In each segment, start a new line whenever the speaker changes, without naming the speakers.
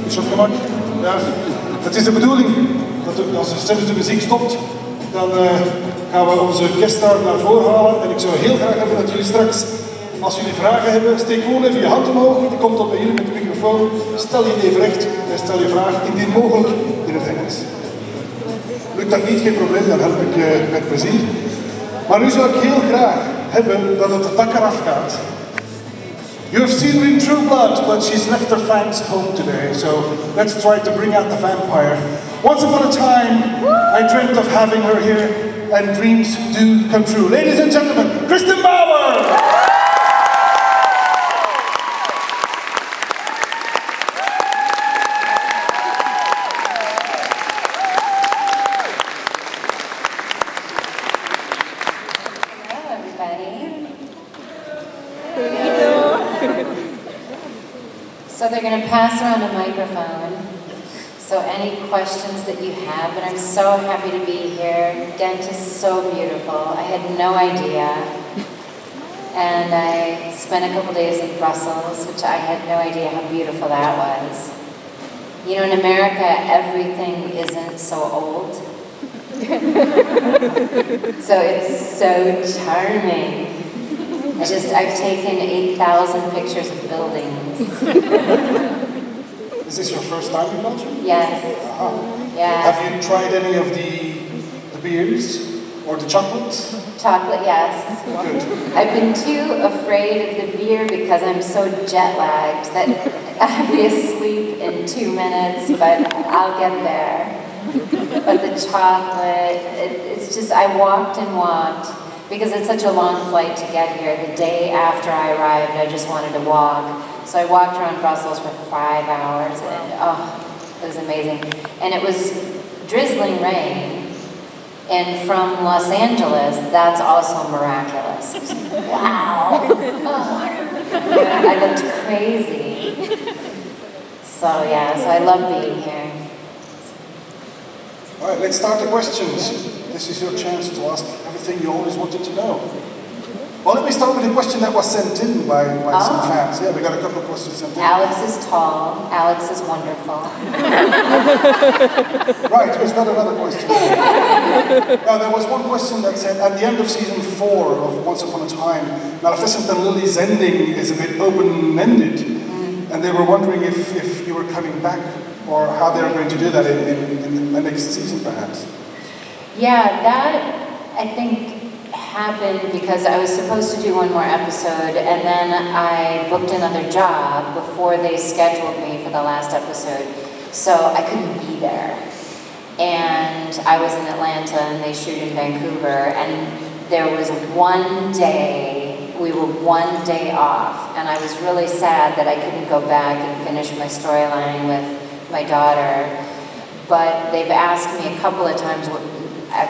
Is op gemak? Ja. Het is de bedoeling dat als straks de muziek stopt, dan gaan we onze gueststar naar voren halen. En ik zou heel graag hebben dat jullie straks, als jullie vragen hebben, steek gewoon even je hand omhoog. Die komt op bij jullie met de microfoon. Stel je even recht en stel je vraag, indien mogelijk, in het Engels. Lukt dat niet, geen probleem, dan help ik met plezier. Maar nu zou ik heel graag hebben dat het dak eraf gaat. You have seen her in True Blood, but she's left her fangs home today, so let's try to bring out the vampire. Once upon a time, I dreamt of having her here, and dreams do come true. Ladies and gentlemen, Kristin Bauer!
So they're going to pass around a microphone, so any questions that you have, but I'm so happy to be here. Ghent is so beautiful. I had no idea. And I spent a couple days in Brussels, which I had no idea how beautiful that was. You know, in America, everything isn't so old. So it's so charming. I've taken 8,000 pictures of buildings.
Is this your first time in Belgium?
Yes. Yeah.
Have you tried any of the beers or the chocolates?
Chocolate, yes.
Good.
I've been too afraid of the beer because I'm so jet lagged that I'll be asleep in 2 minutes, but I'll get there. But the chocolate, it's just, I walked and walked. Because it's such a long flight to get here, the day after I arrived, I just wanted to walk. So I walked around Brussels for 5 hours, and it was amazing. And it was drizzling rain, and from Los Angeles, that's also miraculous. It was like, wow! I looked crazy. So yeah, so I love being here.
All right, let's start the questions. This is your chance to ask everything you always wanted to know. Well, let me start with a question that was sent in by some fans. Yeah, we got a couple of questions sent in.
Alex is tall. Alex is wonderful.
Right, who's got another question? Now, there was one question that said, at the end of season 4 of Once Upon a Time, Maleficent and Lily's ending is a bit open-ended. And they were wondering if you were coming back, or how they were going to do that in the next season, perhaps.
Yeah, that, I think, happened because I was supposed to do one more episode, and then I booked another job before they scheduled me for the last episode, so I couldn't be there. And I was in Atlanta, and they shoot in Vancouver, and there was one day, we were one day off, and I was really sad that I couldn't go back and finish my storyline with my daughter, but they've asked me a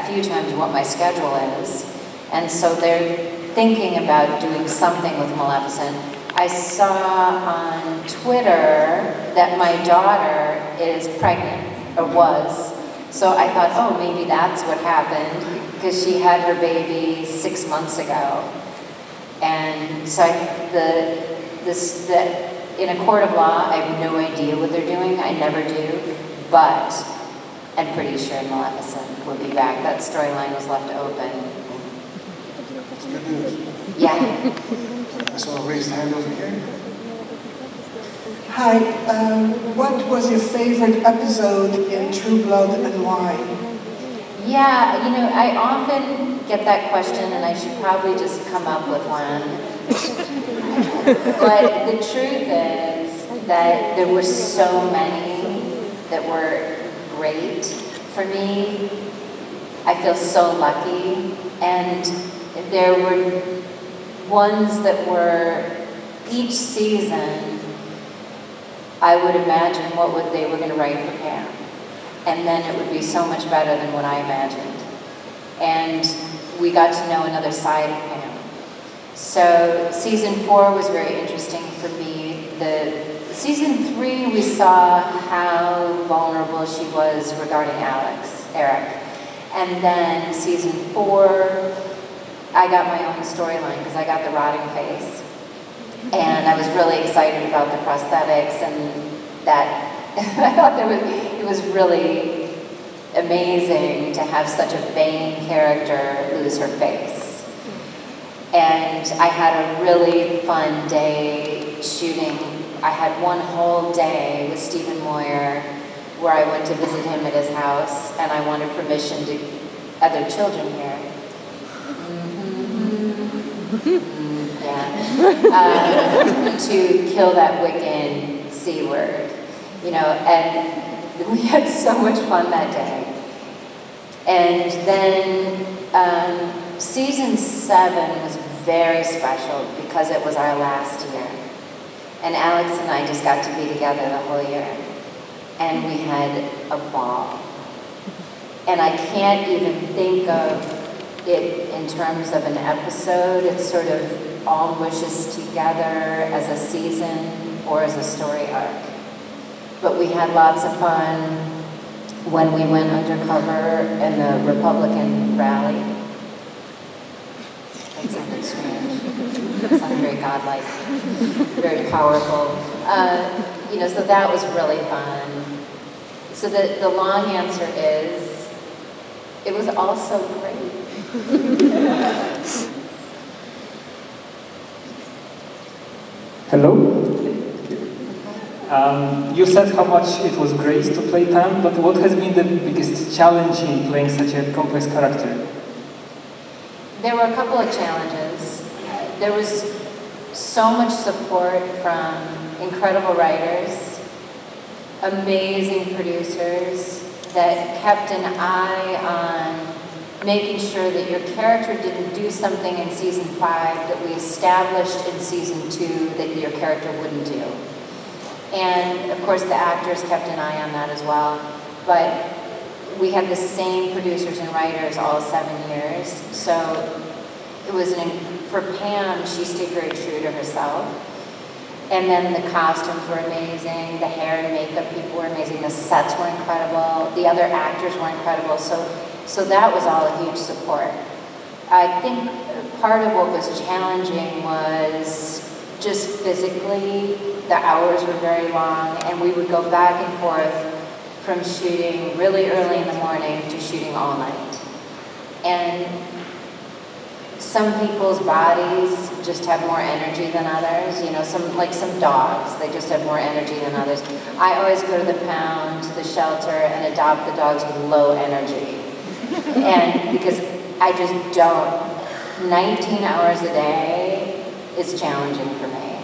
few times what my schedule is, and so they're thinking about doing something with Maleficent. I saw on Twitter that my daughter is pregnant, or was, so I thought, oh, maybe that's what happened, because she had her baby 6 months ago. And so in a court of law, I have no idea what they're doing, I never do, but I'm pretty sure Maleficent will be back. That storyline was left open.
That's good news.
Yeah.
I saw a raised hand over here.
Hi, what was your favorite episode in True Blood and why?
Yeah, you know, I often get that question and I should probably just come up with one. But the truth is that there were so many that were great for me. I feel so lucky, and there were ones that were each season. I would imagine they were going to write for Pam, and then it would be so much better than what I imagined. And we got to know another side of Pam. So season 4 was very interesting for me. Season 3, we saw how vulnerable she was regarding Eric. And then season 4, I got my own storyline because I got the rotting face. And I was really excited about the prosthetics and that I thought it was really amazing to have such a vain character lose her face. And I had a really fun day shooting. I had one whole day with Stephen Moyer where I went to visit him at his house, and I wanted permission to other children here. To kill that Wiccan C word, you know, and we had so much fun that day. And then season 7 was very special because it was our last year. And Alex and I just got to be together the whole year. And we had a ball. And I can't even think of it in terms of an episode. It's sort of all mushes together as a season or as a story arc. But we had lots of fun when we went undercover in the Republican rally. That sounded strange. It sounded very godlike, very powerful. You know, so that was really fun. So the long answer is, it was also great.
Hello. You said how much it was great to play Pam, but what has been the biggest challenge in playing such a complex character?
There were a couple of challenges. There was so much support from incredible writers, amazing producers that kept an eye on making sure that your character didn't do something in season 5 that we established in season 2 that your character wouldn't do. And of course the actors kept an eye on that as well. But we had the same producers and writers all 7 years. So it was for Pam, she stayed very true to herself. And then the costumes were amazing, the hair and makeup people were amazing, the sets were incredible, the other actors were incredible. So that was all a huge support. I think part of what was challenging was just physically, the hours were very long, and we would go back and forth from shooting really early in the morning to shooting all night. And some people's bodies just have more energy than others. You know, some dogs, they just have more energy than others. I always go to the pound, to the shelter, and adopt the dogs with low energy. And because I just don't, 19 hours a day is challenging for me.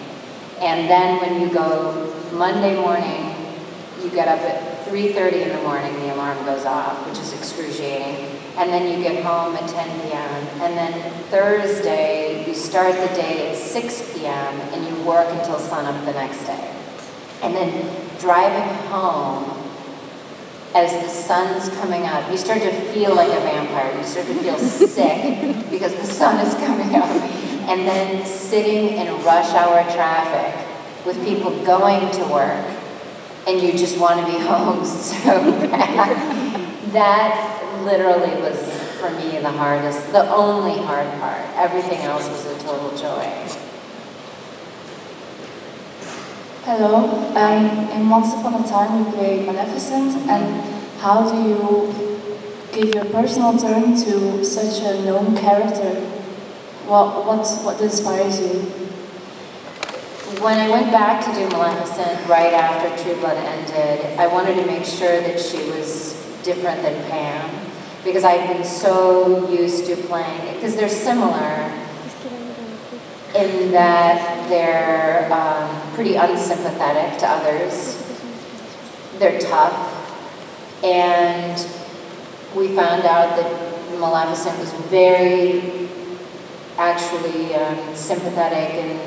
And then when you go Monday morning, you get up at 3:30 in the morning, the alarm goes off, which is excruciating. And then you get home at 10 p.m. And then Thursday, you start the day at 6 p.m. and you work until sunup the next day. And then driving home, as the sun's coming up, you start to feel like a vampire. You start to feel sick because the sun is coming up. And then sitting in rush hour traffic with people going to work, and you just want to be home so bad. That literally was, for me, the hardest, the only hard part. Everything else was a total joy.
Hello, in Once Upon a Time you played Maleficent, and how do you give your personal turn to such a known character? What inspires you?
When I went back to do Maleficent right after True Blood ended, I wanted to make sure that she was different than Pam, because I've been so used to playing, because they're similar in that they're pretty unsympathetic to others. They're tough. And we found out that Maleficent was very actually sympathetic and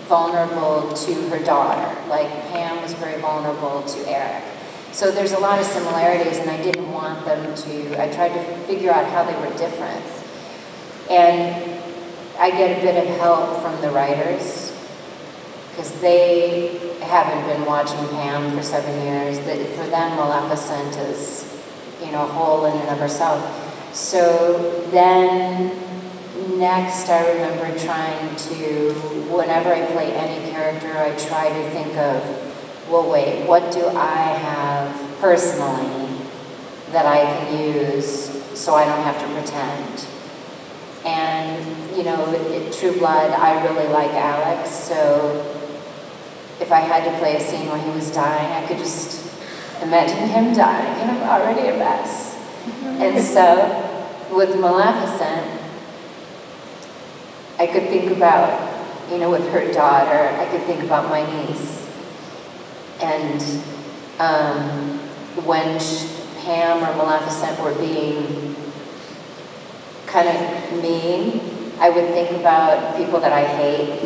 vulnerable to her daughter, like Pam was very vulnerable to Eric. So there's a lot of similarities, and I didn't want them to, I tried to figure out how they were different. And I get a bit of help from the writers, because they haven't been watching Pam for 7 years. For them, Maleficent is, you know, a whole in and of herself. So then, next I remember trying to, whenever I play any character, I try to think of well, wait, what do I have personally that I can use so I don't have to pretend? And, you know, in True Blood, I really like Alex, so if I had to play a scene where he was dying, I could just imagine him dying, and I'm already a mess. And so, with Maleficent, I could think about, you know, with her daughter, I could think about my niece. And when Pam or Maleficent were being kind of mean, I would think about people that I hate.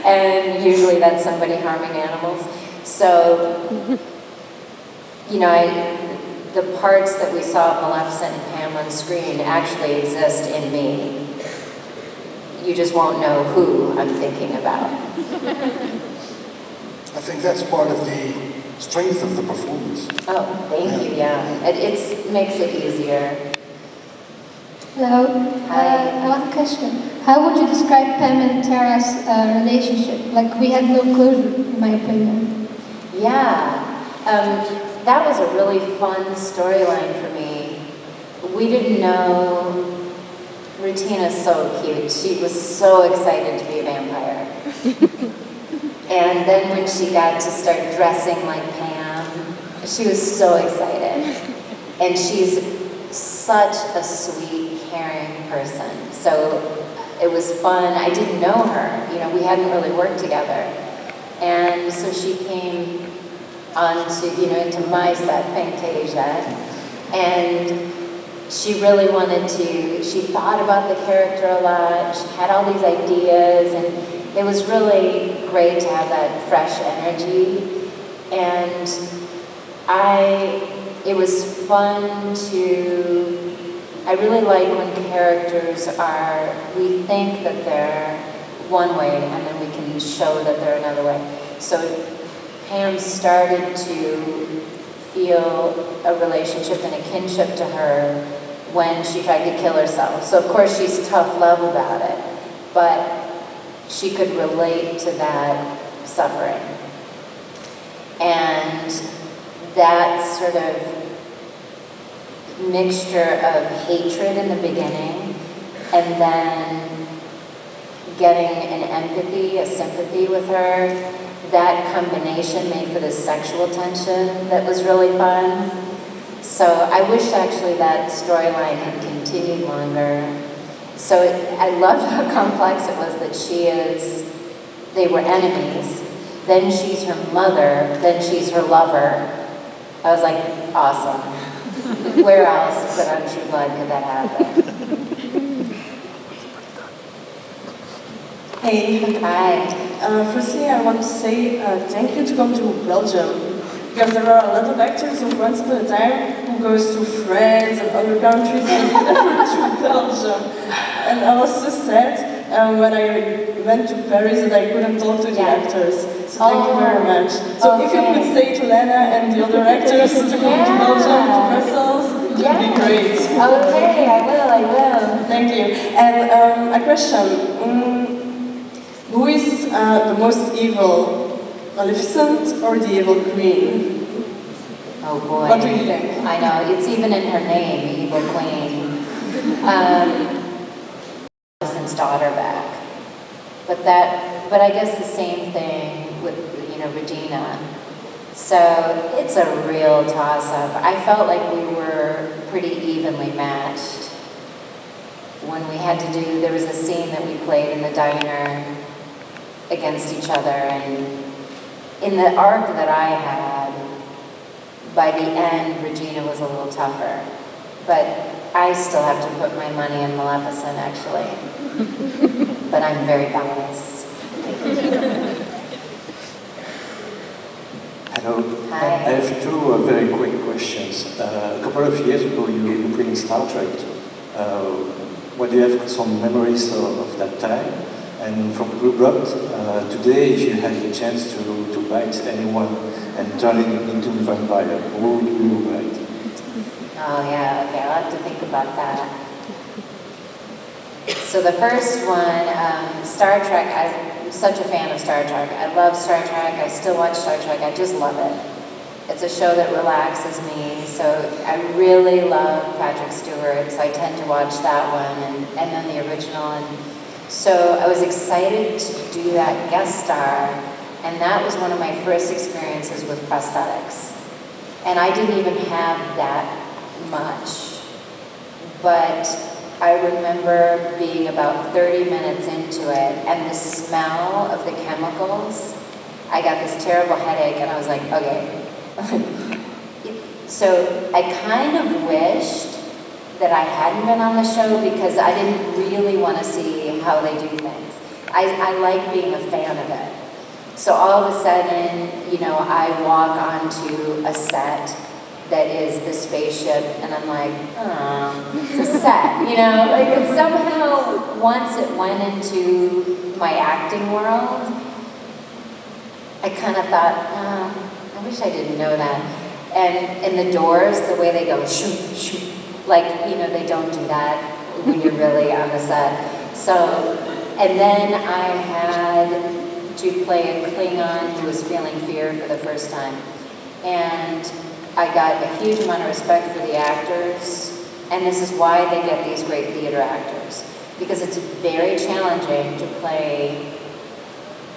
And usually that's somebody harming animals. So, you know, the parts that we saw of Maleficent and Pam on screen actually exist in me. You just won't know who I'm thinking about.
I think that's part of the strength of the performance.
Oh, thank you, yeah. It makes it easier.
Hello.
Hi.
I have a question. How would you describe Pam and Tara's relationship? Like, we had no clue, in my opinion.
Yeah, that was a really fun storyline for me. We didn't know Regina's so cute. She was so excited to be a vampire. And then when she got to start dressing like Pam, she was so excited. And she's such a sweet, caring person. So it was fun. I didn't know her. You know, we hadn't really worked together. And so she came onto, you know, into my set, Fantasia. And she really wanted to, she thought about the character a lot. She had all these ideas, and it was really great to have that fresh energy. And it was fun to, I really like when characters we think that they're one way, and then we can show that they're another way. So Pam started to feel a relationship and a kinship to her when she tried to kill herself. So of course she's tough love about it, but she could relate to that suffering. And that sort of mixture of hatred in the beginning and then getting an empathy, a sympathy with her, that combination made for this sexual tension that was really fun. So I wish actually that storyline had continued longer. So I loved how complex it was that they were enemies, then she's her mother, then she's her lover. I was like, awesome. Where else but on True Blood could that happen?
Hey.
Hi.
Firstly, I want to say thank you to come to Belgium, because there are a lot of actors who once upon a time who goes to France and other countries and never to Belgium. And I was so sad when I went to Paris that I couldn't talk to the actors. So thank you very much. So if you could say to Lena and the other actors to come to Belgium, to Brussels, it would be great.
Okay, I will.
Thank you. And a question. Who is the most evil, Maleficent or the evil queen?
Oh boy.
What do you think?
I know, it's even in her name, Evil Queen. Maleficent's daughter back. But I guess the same thing with, you know, Regina. So it's a real toss-up. I felt like we were pretty evenly matched. When we had to there was a scene that we played in the diner against each other, and in the arc that I had, by the end, Regina was a little tougher. But I still have to put my money in Maleficent, actually. But I'm very biased.
Hello.
Hi.
I have two very quick questions. A couple of years ago, you played in Star Trek. What do you have some memories of that time? And from True Blood, today, if you had the chance to bite anyone and turn it into a vampire, who would you bite?
Oh yeah, okay, I'll have to think about that. So the first one, Star Trek, I'm such a fan of Star Trek. I love Star Trek. I still watch Star Trek. I just love it. It's a show that relaxes me. So I really love Patrick Stewart. So I tend to watch that one and then the original. And so I was excited to do that guest star. And that was one of my first experiences with prosthetics. And I didn't even have that much. But I remember being about 30 minutes into it, and the smell of the chemicals, I got this terrible headache, and I was like, okay. So I kind of wished that I hadn't been on the show because I didn't really want to see how they do things. I like being a fan of it. So all of a sudden, you know, I walk onto a set that is the spaceship, and I'm like, oh, it's a set, you know? Like, and somehow, once it went into my acting world, I kind of thought, oh, I wish I didn't know that. And in the doors, the way they go, shoot, shoot, like, you know, they don't do that when you're really on the set. So, and then I had to play a Klingon who was feeling fear for the first time. And I got a huge amount of respect for the actors, and this is why they get these great theater actors. Because it's very challenging to play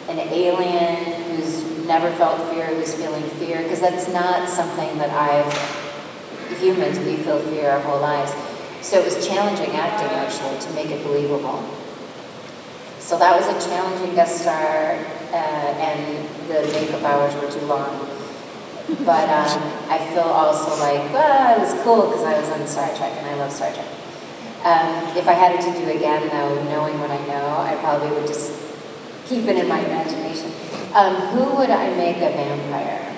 an alien who's never felt fear, who's feeling fear, because that's not something that humans, we feel fear our whole lives. So it was challenging acting, actually, to make it believable. So that was a challenging guest star, and the makeup hours were too long. But I feel also like, well, it was cool because I was on Star Trek and I love Star Trek. If I had it to do again, though, knowing what I know, I probably would just keep it in my imagination. Who would I make a vampire?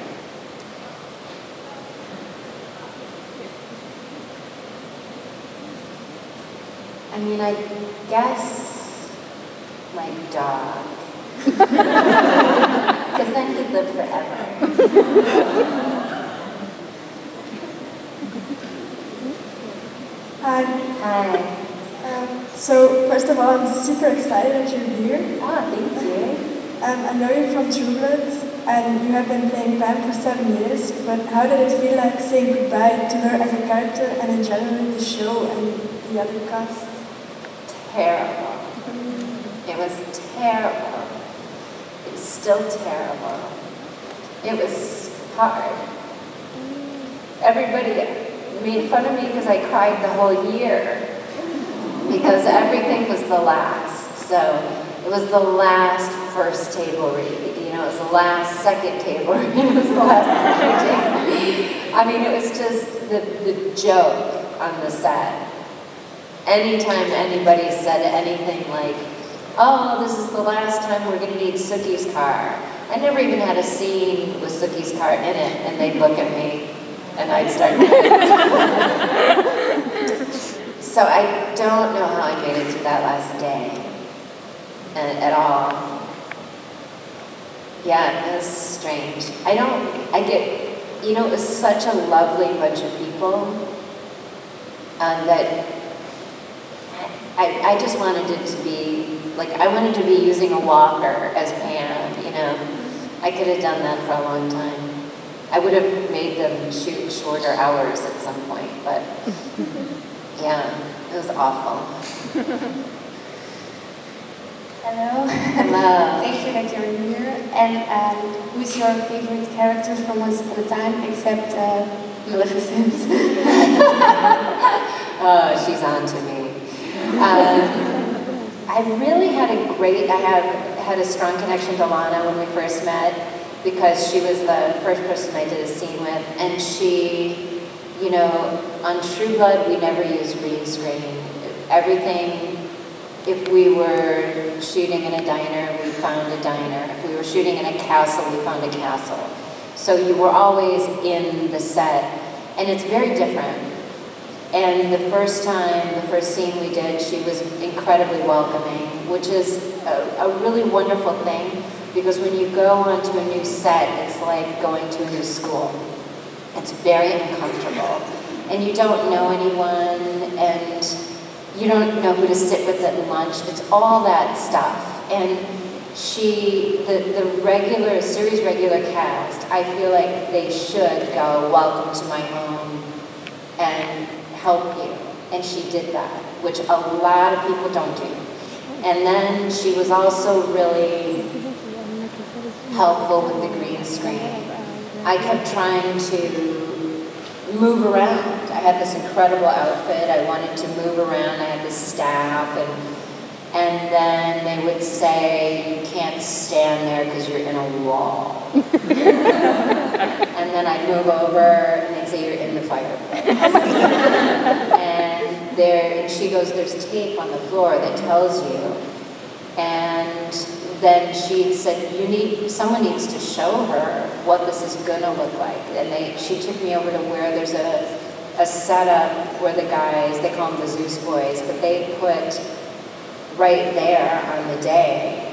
I mean, I guess my dog. Because then he'd live forever.
Hi.
Hi.
So, first of all, I'm super excited that you're here.
Oh, thank you.
I know you're from True Blood, and you have been playing Pam for 7 years, but how did it feel like saying goodbye to her as a character and in general the show and the other cast?
Terrible. It was terrible. It's still terrible. It was hard. Everybody made fun of me because I cried the whole year. Because everything was the last. So it was the last first table read. You know, it was the last second table read. It was the last third table. I mean, it was just the joke on the set. Anytime anybody said anything like, oh, this is the last time we're going to need Sookie's car. I never even had a scene with Sookie's car in it, and they'd look at me, and I'd start So I don't know how I made it through that last day at all. Yeah, it was strange. You know, it was such a lovely bunch of people that I just wanted it to be, like, I wanted to be using a walker as Pam, you know. I could have done that for a long time. I would have made them shoot shorter hours at some point, but yeah, it was awful.
Hello.
Hello.
Thank you that you're here. And who's your favorite character from Once Upon a Time, except Maleficent?
Oh, she's on to me. I really had a strong connection to Lana when we first met because she was the first person I did a scene with, and she, you know, on True Blood we never used green screen. Everything, if we were shooting in a diner, we found a diner. If we were shooting in a castle, we found a castle. So you were always in the set, and it's very different. And the first scene we did, she was incredibly welcoming, which is a really wonderful thing, because when you go onto a new set, it's like going to a new school. It's very uncomfortable. And you don't know anyone, and you don't know who to sit with at lunch. It's all that stuff. And the regular, series regular cast, I feel like they should go, welcome to my home and help you. And she did that, which a lot of people don't do. And then she was also really helpful with the green screen. I kept trying to move around. I had this incredible outfit. I wanted to move around. I had this staff, and then they would say, you can't stand there because you're in a wall. And then I'd move over, and they'd say, you're in the fireplace. And she goes, there's tape on the floor that tells you. And then she said, someone needs to show her what this is gonna look like. And she took me over to where there's a setup where the guys, they call them the Zeus boys, but they put right there on the day,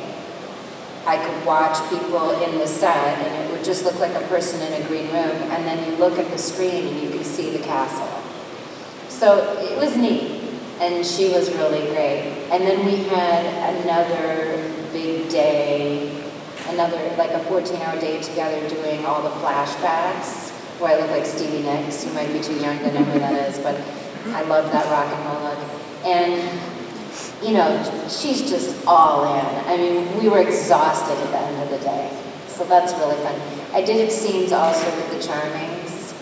I could watch people in the set, and it would just look like a person in a green room, and then you look at the screen and you can see the castle. So it was neat. And she was really great. And then we had another big day, like a 14-hour day together doing all the flashbacks, where I look like Stevie Nicks. You might be too young to know who that is, but I love that rock and roll look. And, she's just all in. I mean, we were exhausted at the end of the day. So that's really fun. I did scenes also with the Charmings.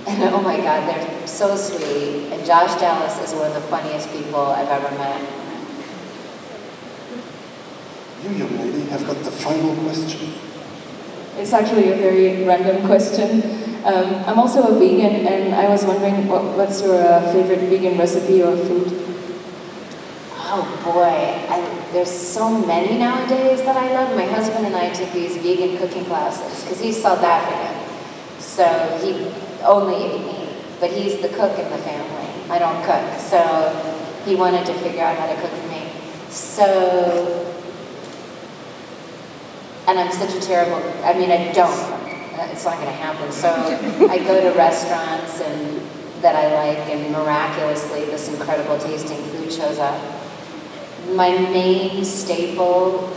And oh my God, they're so sweet. And Josh Dallas is one of the funniest people I've ever met.
You, young lady, have got the final question.
It's actually a very random question. I'm also a vegan, and I was wondering what's your favorite vegan recipe or food?
Oh boy, there's so many nowadays that I love. My husband and I took these vegan cooking classes because he's South African. So he only ate meat, but he's the cook in the family. I don't cook, so he wanted to figure out how to cook for me. So, and I'm such a terrible, I don't cook. It's not going to happen. So I go to restaurants that I like, and miraculously this incredible tasting food shows up. My main staple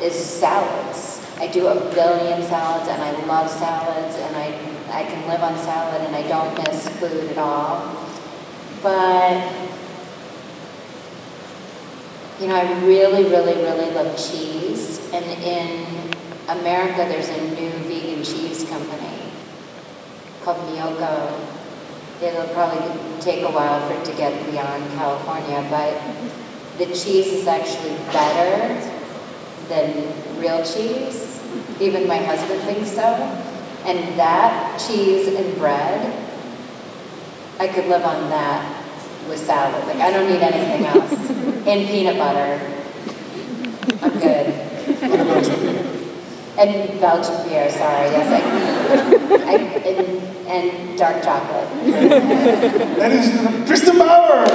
is salads. I do a billion salads, and I love salads, and I can live on salad, and I don't miss food at all. But, I really, really, really love cheese. And in America, there's a new vegan cheese company called Miyoko. It'll probably take a while for it to get beyond California, but the cheese is actually better than real cheese. Even my husband thinks so. And that cheese and bread, I could live on that with salad. Like, I don't need anything else. And peanut butter. I'm good. And Belgian beer, sorry, yes. And dark chocolate.
That is Kristin Bauer!